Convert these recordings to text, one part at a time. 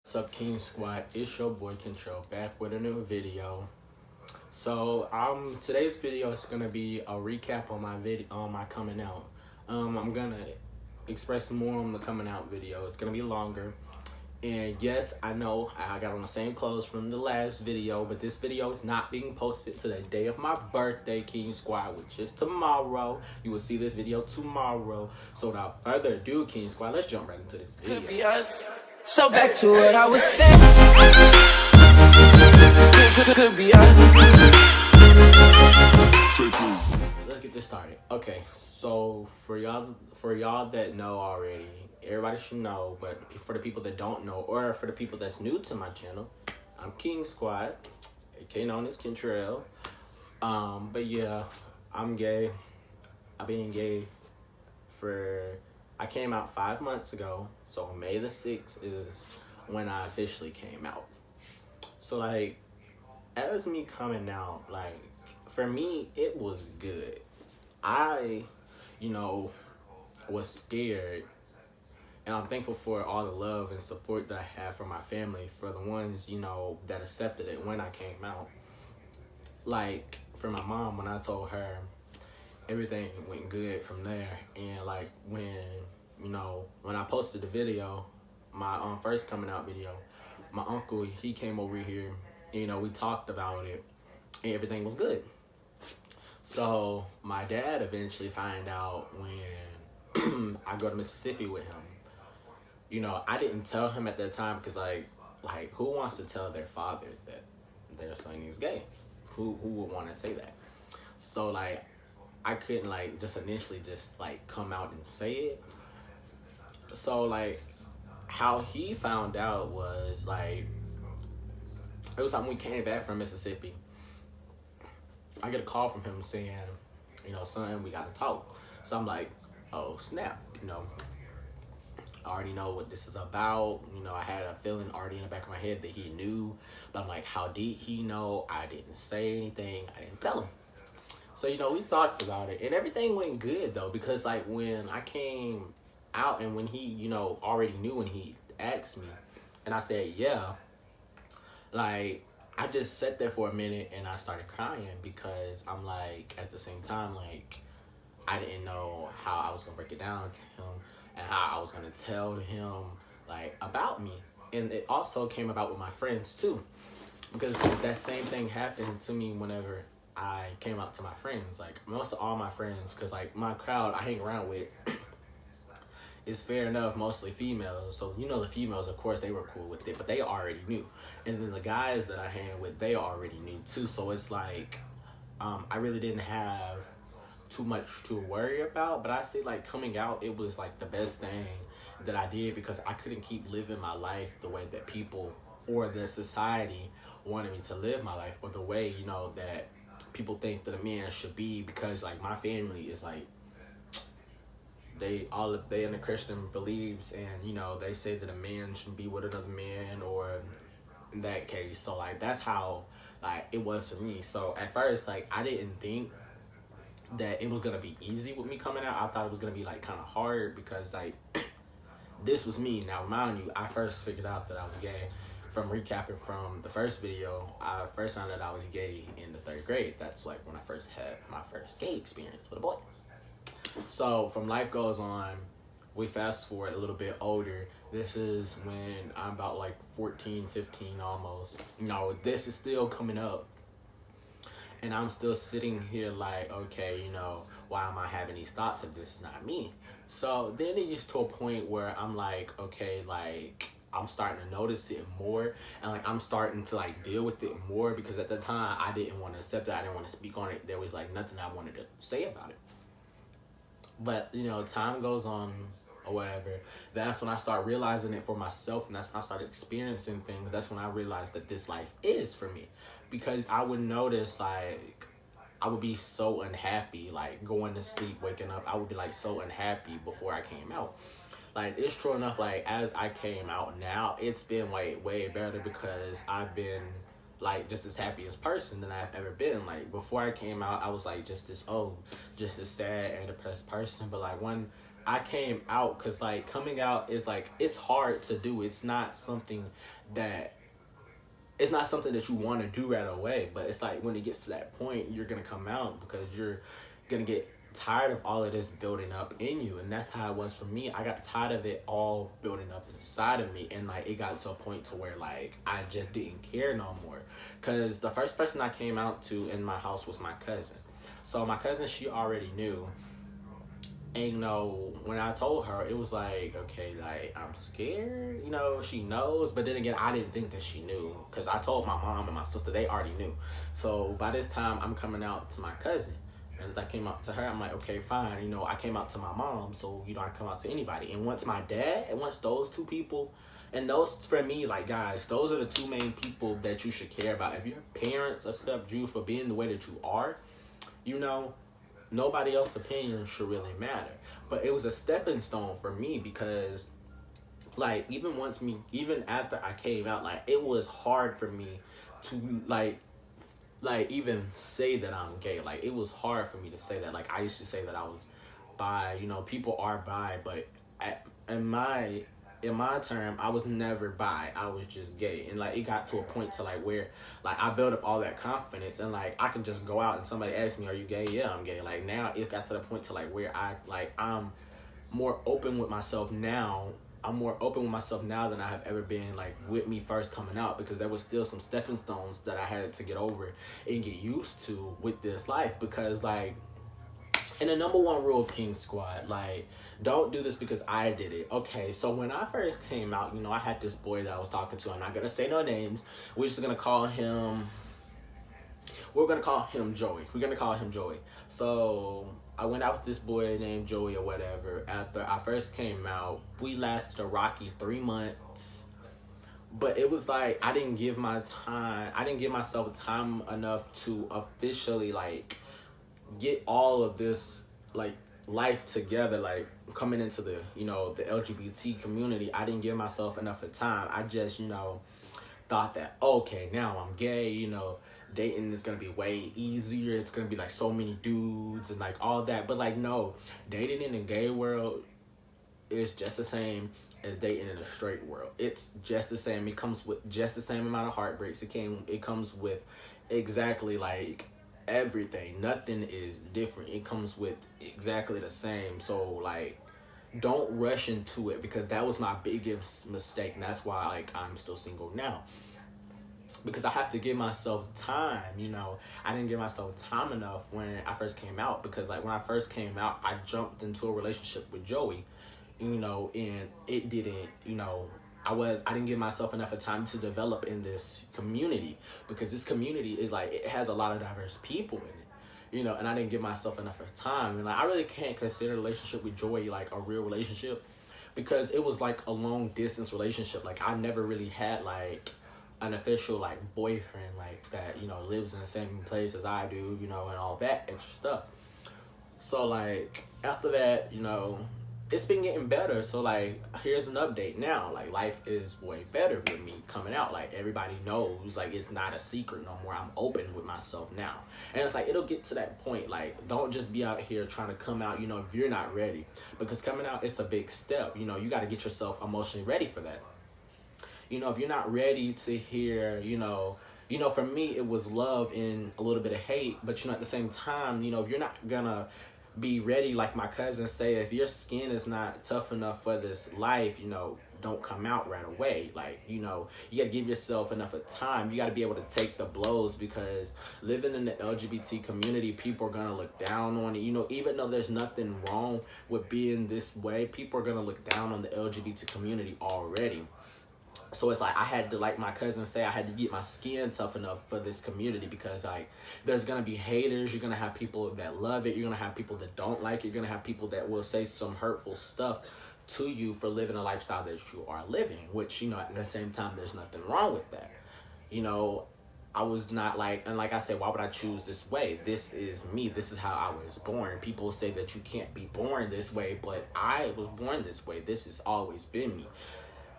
What's up, King Squad? It's your boy Control back with a new video. So today's video is gonna be a recap on my coming out. I'm gonna express more on the coming out video. It's gonna be longer. And yes, I know I got on the same clothes from the last video, but this video is not being posted to the day of my birthday, King Squad, which is tomorrow. You will see this video tomorrow. So without further ado, King Squad, let's jump right into this video. Could be us. So back to what I was saying. Could be us. Let's get this started. Okay, so for y'all that know already, everybody should know, but for the people that don't know, or for the people that's new to my channel, I'm King Squad, aka known as Kentrell. But yeah, I'm gay. I've been gay I came out 5 months ago, so May the 6th is when I officially came out. So like, as me coming out, like, for me, it was good. I, was scared, and I'm thankful for all the love and support that I have from my family, for the ones, that accepted it when I came out. Like, for my mom, when I told her, everything went good from there. And like, when I posted the video, my first coming out video, my uncle, he came over here, we talked about it, and everything was good. So my dad eventually found out when I go to Mississippi with him. I didn't tell him at that time, because like who wants to tell their father that their son is gay? Who would want to say that? So like, I couldn't like just initially just like come out and say it. So like, how he found out was like, it was like when we came back from Mississippi, I get a call from him saying, son, we gotta talk. So I'm like, oh snap, I already know what this is about. I had a feeling already in the back of my head that he knew, but I'm like, how did he know? I didn't say anything. I didn't tell him. So, we talked about it, and everything went good, though, because, like, when I came out and when he, already knew when he asked me, and I said, yeah, like, I just sat there for a minute, and I started crying, because I'm, like, at the same time, like, I didn't know how I was going to break it down to him, and how I was going to tell him, like, about me. And it also came about with my friends, too, because that same thing happened to me whenever I came out to my friends. Like, most of all my friends, because like my crowd I hang around with is, fair enough, mostly females. So the females, of course, they were cool with it, but they already knew. And then the guys that I hang with, they already knew too. So it's like, I really didn't have too much to worry about. But I say, like, coming out, it was like the best thing that I did, because I couldn't keep living my life the way that people or the society wanted me to live my life, or the way that people think that a man should be. Because like, my family is like, they in the Christian beliefs, and they say that a man shouldn't be with another man, or in that case. So like, that's how like it was for me. So at first, like, I didn't think that it was gonna be easy with me coming out. I thought it was gonna be like kind of hard, because like this was me. Now mind you, I first figured out that I was gay from recapping from the first video. I first found out I was gay in the 3rd grade. That's like when I first had my first gay experience with a boy. So from life goes on, we fast forward a little bit older. This is when I'm about like 14, 15 almost. This is still coming up. And I'm still sitting here like, okay, why am I having these thoughts if this is not me? So then it gets to a point where I'm like, okay, like, I'm starting to notice it more, and like, I'm starting to like deal with it more, because at the time I didn't want to accept it. I didn't want to speak on it. There was like nothing I wanted to say about it. But time goes on or whatever. That's when I start realizing it for myself, and that's when I started experiencing things. That's when I realized that this life is for me, because I would notice, like, I would be so unhappy, like going to sleep, waking up. I would be like so unhappy before I came out. Like, it's true enough, like, as I came out now, it's been way better, because I've been like just as happy as person than I've ever been. Like, before I came out, I was like just this sad and depressed person. But like, when I came out because like coming out is like it's hard to do. That it's not something that you want to do right away, but it's like when it gets to that point, you're gonna come out because you're gonna get tired of all of this building up in you. And that's how it was for me. I got tired of it all building up inside of me, and like it got to a point to where like I just didn't care no more, because the first person I came out to in my house was my cousin. So my cousin, she already knew. And you know, when I told her, it was like, okay, like I'm scared. You know, she knows, but then again, I didn't think that she knew because I told my mom and my sister, they already knew. So by this time, I'm coming out to my cousin, and as I came out to her, I'm like, okay, fine. You know, I came out to my mom, so you know, I come out to anybody. And once my dad, and once those two people, and those for me, like guys, those are the two main people that you should care about. If your parents accept you for being the way that you are, you know, nobody else's opinion should really matter. But it was a stepping stone for me because like even after I came out, like it was hard for me to like even say that I'm gay. Like it was hard for me to say that. Like I used to say that I was bi, you know, people are bi, but in my term, I was never bi. I was just gay. And like it got to a point to like where like I built up all that confidence, and like I can just go out and somebody asks me, "Are you gay?" Yeah, I'm gay. Like now it's got to the point to like where I'm more open with myself now. I'm more open with myself now than I have ever been like with me first coming out, because there was still some stepping stones that I had to get over and get used to with this life. Because like, and the number one rule of King Squad, like, don't do this because I did it. Okay, so when I first came out, you know, I had this boy that I was talking to. I'm not gonna say no names. We're just gonna call him. We're gonna call him Joey. We're gonna call him Joey. So I went out with this boy named Joey or whatever. After I first came out, we lasted a rocky 3 months. But it was like I didn't give myself time enough to officially like get all of this like life together, like coming into the, you know, the LGBT community. I didn't give myself enough of time. I just, you know, thought that, okay, now I'm gay, you know, dating is gonna be way easier. It's gonna be like so many dudes and like all that. But like no, dating in the gay world is just the same as dating in a straight world. It's just the same. It comes with just the same amount of heartbreaks. It comes with exactly like everything. Nothing is different. It comes with exactly the same. So like don't rush into it, because that was my biggest mistake, and that's why like I'm still single now, because I have to give myself time. You know, I didn't give myself time enough when I first came out, because like when I first came out, I jumped into a relationship with Joey, you know, and it didn't, you know, I didn't give myself enough of time to develop in this community, because this community is like, it has a lot of diverse people in it, you know, and I didn't give myself enough of time. And like, I really can't consider a relationship with Joey like a real relationship, because it was like a long distance relationship. Like I never really had like an official like boyfriend like that, you know, lives in the same place as I do, you know, and all that extra stuff. So like after that, you know, it's been getting better. So like here's an update now. Like life is way better with me coming out. Like everybody knows, like it's not a secret no more. I'm open with myself now. And it's like it'll get to that point. Like don't just be out here trying to come out, you know, if you're not ready. Because coming out, it's a big step. You know, you got to get yourself emotionally ready for that. You know, if you're not ready to hear, you know, for me it was love and a little bit of hate. But you know, at the same time, you know, if you're not gonna be ready, like my cousin say, if your skin is not tough enough for this life, you know, don't come out right away. Like, you know, you gotta give yourself enough of time. You gotta be able to take the blows, because living in the LGBT community, people are gonna look down on it. You know, even though there's nothing wrong with being this way, people are gonna look down on the LGBT community already. So it's like I had to, like my cousin say, I had to get my skin tough enough for this community, because like there's gonna be haters. You're gonna have people that love it. You're gonna have people that don't like it. You're gonna have people that will say some hurtful stuff to you for living a lifestyle that you are living, which, you know, at the same time, there's nothing wrong with that. You know, I was not like, and like I said, why would I choose this way? This is me. This is how I was born. People say that you can't be born this way, but I was born this way. This has always been me.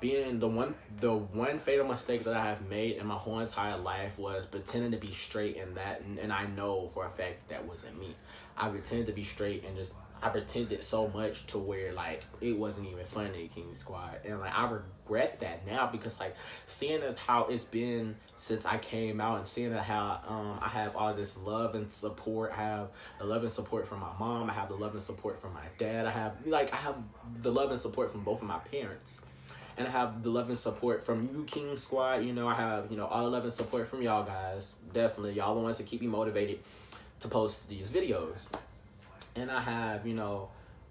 Being the one fatal mistake that I have made in my whole entire life was pretending to be straight, and I know for a fact that wasn't me. I pretended to be straight and just I pretended so much to where like it wasn't even funny, King Squad, and like I regret that now because like seeing as how it's been since I came out and seeing how I have all this love and support. I have the love and support from my mom. I have the love and support from my dad. I have the love and support from both of my parents. And I have the love and support from you, King Squad. You know, I have, all the love and support from y'all guys. Definitely. Y'all the ones that keep me motivated to post these videos. And I have,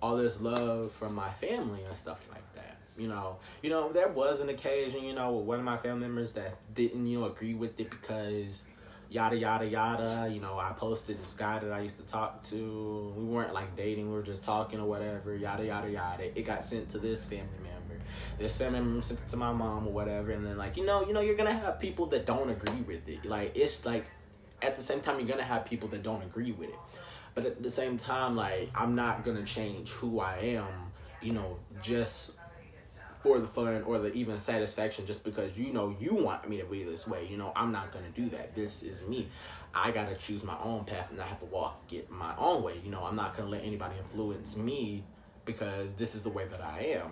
all this love from my family and stuff like that. There was an occasion, with one of my family members that didn't, agree with it because yada, yada, yada. I posted this guy that I used to talk to. We weren't like dating. We were just talking or whatever. Yada, yada, yada. It got sent to this family member. This family member sent it to my mom or whatever. And then like, you're going to have people that don't agree with it. Like, it's like, at the same time, you're going to have people that don't agree with it. But at the same time, like, I'm not going to change who I am, just for the fun or the even satisfaction just because, you want me to be this way. I'm not going to do that. This is me. I got to choose my own path and I have to get my own way. I'm not going to let anybody influence me because this is the way that I am.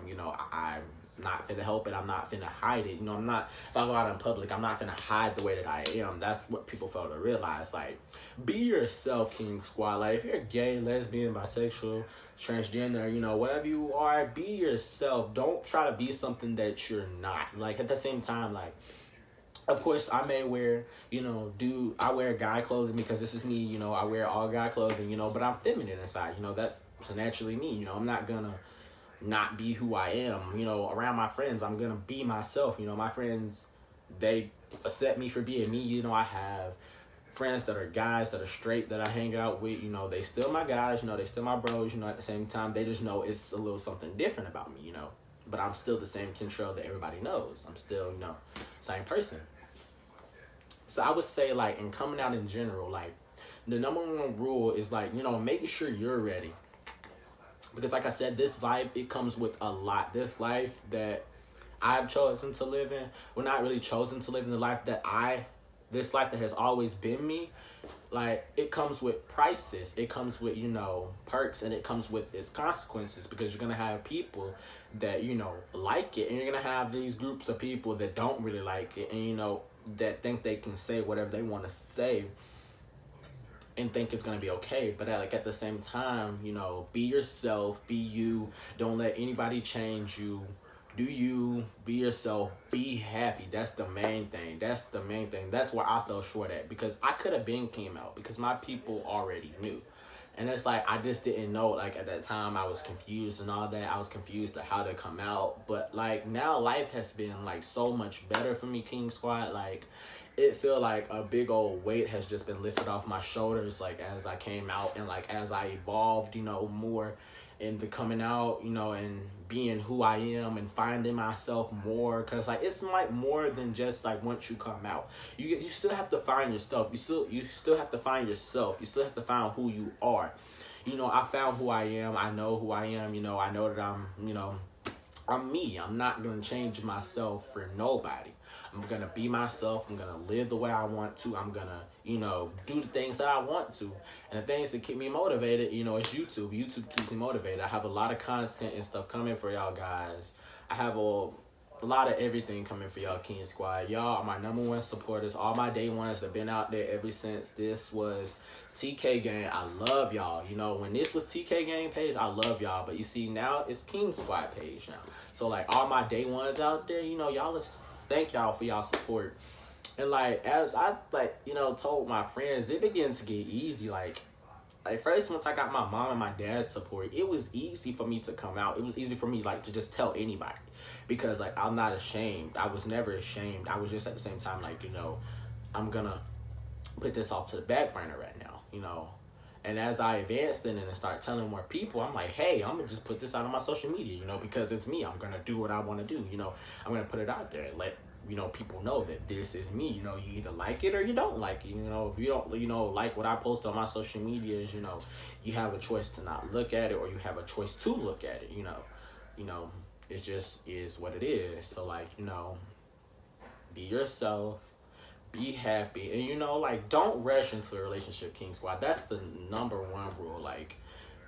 I'm not finna help it. I'm not finna hide it. I'm not, if I go out in public, I'm not finna hide the way that I am. That's what people fail to realize. Like, be yourself, King Squad. Like, if you're gay, lesbian, bisexual, transgender, whatever you are, be yourself. Don't try to be something that you're not. Like, at the same time, like, of course, I may wear, I wear guy clothing because this is me, I wear all guy clothing, but I'm feminine inside, that's naturally me, I'm not gonna not be who I am, around my friends, I'm gonna be myself, my friends, they accept me for being me, I have friends that are guys that are straight that I hang out with, they still my guys, they still my bros, at the same time, they just know it's a little something different about me, but I'm still the same Kentrell that everybody knows, I'm still, same person. So I would say, like, in coming out in general, like, the number one rule is, like, making sure you're ready. Because, like I said, this life, it comes with a lot. This life that I've chosen to live in, well, not really chosen to live in this life that has always been me, like, it comes with prices. It comes with, perks, and it comes with its consequences because you're going to have people that, like it, and you're going to have these groups of people that don't really like it, and, that think they can say whatever they want to say and think it's going to be okay. But at the same time, be yourself, be you. Don't let anybody change you. Do you, be yourself, be happy. That's the main thing. That's where I fell short at because I could have came out because my people already knew. And it's like, I just didn't know, like, at that time, I was confused and all that. I was confused at how to come out. But, like, now life has been, like, so much better for me, King Squad. Like, it feel like a big old weight has just been lifted off my shoulders, like, as I came out and, like, as I evolved, more into coming out, and being who I am and finding myself more. Because, like, it's, like, more than just, like, once you come out. You still have to find yourself. You still have to find yourself. You still have to find who you are. I found who I am. I know who I am. I know that I'm me. I'm not going to change myself for nobody. I'm going to be myself. I'm going to live the way I want to. I'm going to, do the things that I want to. And the things that keep me motivated, is YouTube. YouTube keeps me motivated. I have a lot of content and stuff coming for y'all guys. I have a lot of everything coming for y'all, King Squad. Y'all are my number one supporters. All my day ones that have been out there ever since this was TK Gang. I love y'all. When this was TK Gang page, I love y'all. But you see, now it's King Squad page now. So, like, all my day ones out there, y'all thank y'all for y'all support. And, like, as I, like, told my friends, it began to get easy. Like, first, once I got my mom and my dad's support, it was easy for me to come out. It was easy for me, like, to just tell anybody. Because, like, I'm not ashamed. I was never ashamed. I was just at the same time, like, I'm gonna put this off to the back burner right now, And as I advanced in it and started telling more people, I'm like, hey, I'm gonna just put this out on my social media, because it's me. I'm gonna do what I want to do, I'm gonna put it out there and let, people know that this is me. You either like it or you don't like it. If you don't, like what I post on my social medias, you have a choice to not look at it or you have a choice to look at it, it just is what it is. So, like, be yourself, be happy, and like, don't rush into a relationship, King Squad. That's the number one rule. Like,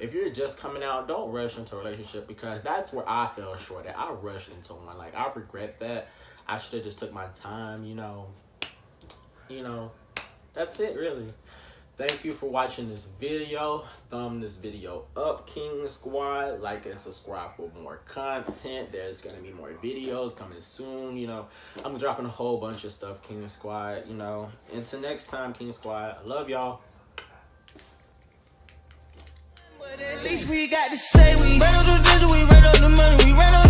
if you're just coming out, don't rush into a relationship, because that's where I fell short at. I rushed into one. Like, I regret that. I should have just took my time, you know. That's it, really. Thank you for watching this video. Thumb this video up, King Squad. Like and subscribe for more content. There's going to be more videos coming soon, you know. I'm dropping a whole bunch of stuff, King Squad, you know. Until next time, King Squad. I love y'all. But at least we got to say we ran on the money, we ran on